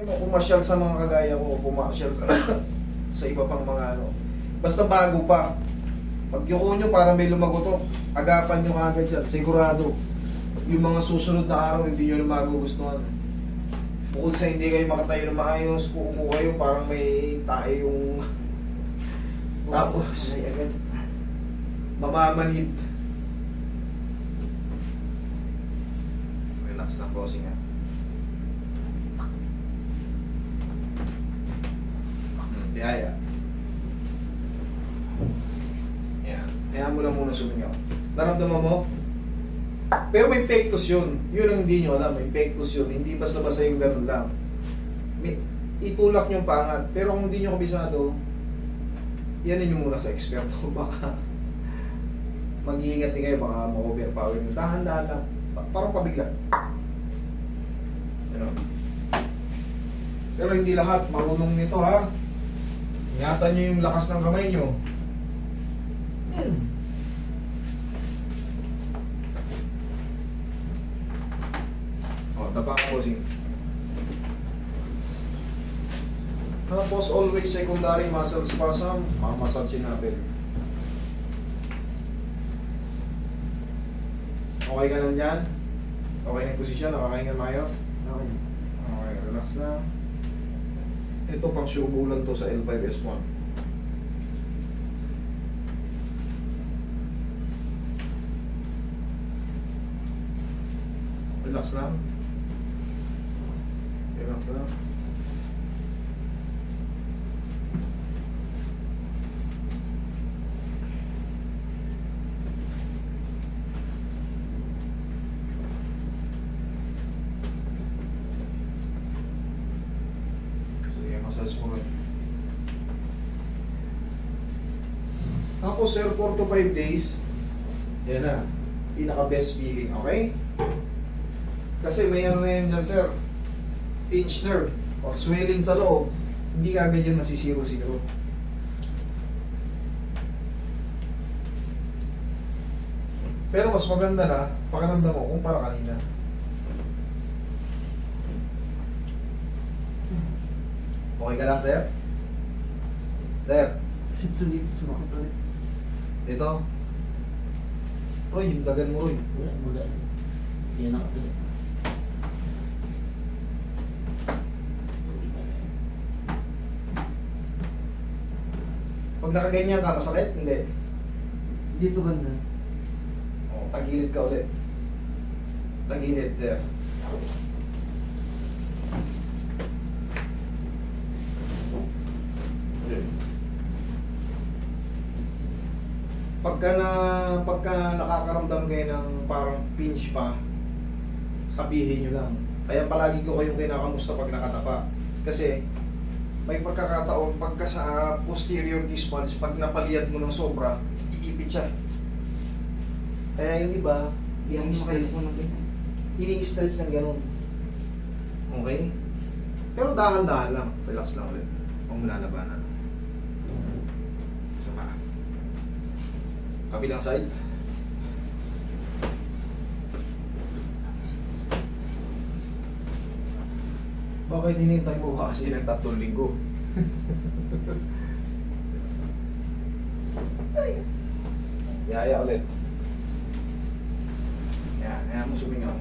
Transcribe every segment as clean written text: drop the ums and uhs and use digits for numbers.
mo pumasyal sa mga kagaya ko, pumasyal sa, sa iba pang mga ano. Basta bago pa. Pag yuko nyo para may lumagotok, agapan nyo agad yan, sigurado. Yung mga susunod na araw, hindi nyo na magugustuhan. Bukod sa hindi kayo makatayo na maayos, uupo kayo, parang may tae yung... Tapos, ay agad. mamamanhid. Relax lang, bossing nga. Tiyaya. Yan. Kaya mo lang muna sumingaw. Naramdaman mo? Pero may pectus yun. Yun ang hindi nyo alam. May pectus yun. Hindi basta-basta yung ganun lang. May, itulak nyo pangat. Pero kung hindi nyo kabisado, yan nyo muna sa eksperto. Baka mag-iingat din kayo. Baka ma-overpower nyo. Dahan-dahan lang. Parang pabigla. Ano? Pero hindi lahat marunong nito ha. Ingatan nyo yung lakas ng kamay nyo. O, tapa ka posing. Tapos always secondary muscle spasm, mamassage natin. Okay ka lang dyan? Okay na yung posisyon? Nakakahingan maayos? Okay. Okay, relax na. Ito pang subulan to sa L5S1. Relax lang. Relax lang. Sige, massage mo rin. Tapos sir, 4 to 5 days, yan na, pinaka best feeling, okay? Kasi may ano na yan dyan sir, pinch nerve, or swelling sa loob, hindi agad yan masisiro-siro. Pero mas maganda na, pakiramdam mo kung para kanina. Okay ka lang sir? Sir? Sulit, sumakit ulit. Dito. Roy, yung dagan mo Roy. Wala. Yan ako ulit. Pag nakaganyan ka, masakit? Hindi. Dito banda. O, tagilid ka ulit. Tagilid, sir. Pagka nakakaramdam kayo ng parang pinch pa, sabihin nyo lang. Kaya palagi ko kayong kinakamusta pag nakatapa. Kasi may pagkakataon pagka sa posterior disc bulge, pag napaliyad mo ng sobra, iipit siya. Kaya yung iba, ini-stretch mo ng ganyan. ini-stretch ng ganun. Okay? Pero dahan-dahan lang. Relax lang ulit. Huwag mo lalabanan. Sa paa. Kabilang side. Bakit hinintay mo ba kasi ng 3 linggo? Yaya ulit. Yan, yan mo sumingaw.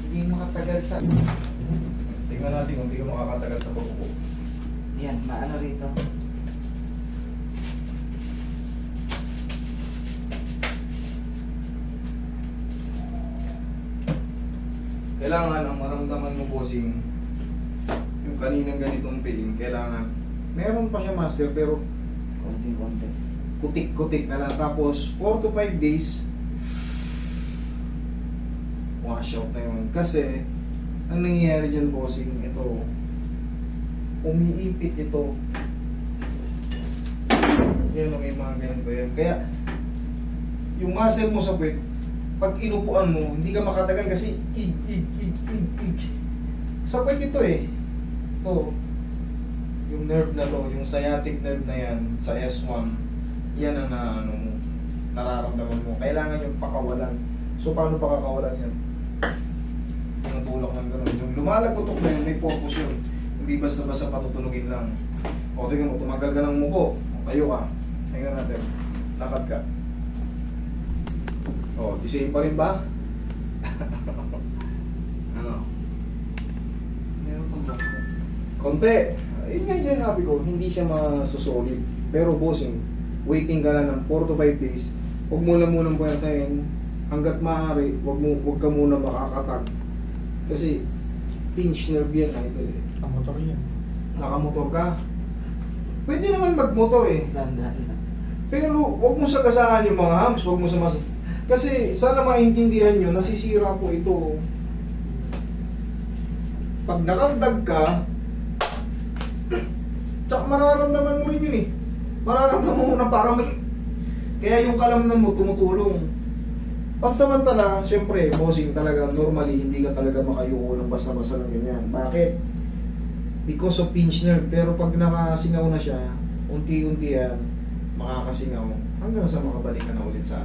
Hindi makatagal sa... Tingnan natin kung hindi ka makakatagal sa pagpupo. Yan, maano rito. Kailangan ang maramdaman mo bossing yung kaninang ganitong pain, kailangan meron pa siya master pero Konting-konti. kutik-kutik na lang. Tapos 4 to 5 days wash out na yun. Kasi ang nangyayari dyan bossing, ito umiipit ito. Yan o, may mga ganito yan. Kaya yung muscle mo sa puwet, pag inupuan mo, hindi ka makatagal kasi ig. Sa puwet ito eh. Ito. Yung nerve na to, yung sciatic nerve na yan, sa S1, yan ang nararamdaman mo. Kailangan yung pakawalan. So, paano pakakawalan yan? Tinutulak ng gano'n. Yung lumalagotok na yun, may purpose yun. Hindi basta-basta patutulugin lang. O, tingnan mo, tumagal ka ng muko. O, tayo ka. Tingnan natin. Lakad ka. O, the same pa rin ba? Ano? Meron pang bakit. Konti. Yun nga yung sabi ko, hindi siya masusolid. Pero bossing, waiting ka na ng 4 to 5 days. Huwag mo na munang puwersahin. Hanggat maaari, huwag ka muna makakatag. Kasi, pinch nerve yan, idol eh. Ang motor yan. Nakamotor ka. Pwede naman magmotor eh. Dahan-dahan lang. Pero huwag mo sagasahan yung mga hams, huwag mo kasi sana maintindihan nyo, nasisira po ito. Pag nakaldag ka, tsaka mararamdaman mo rin yun eh. Mararamdaman mo na parang may... Kaya yung kalamnan mo tumutulong. Pansamantala, syempre, bossing talaga, normally, hindi ka talaga makayuko ng basta-basta ng ganyan. Bakit? Because of pinch nerve. Pero pag nakasingaw na siya, unti-unti yan, makakasingaw hanggang sa makabalik ka na ulit sa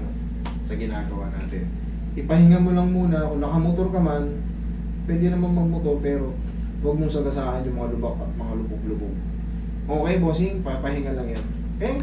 sa ginagawa natin. Ipahinga mo lang muna. Kung nakamotor ka man, pwede naman magmotor, pero huwag mong sagasaan yung mga lubak at mga lubog-lubog. Okay, bossing? Papahinga lang yan. Okay?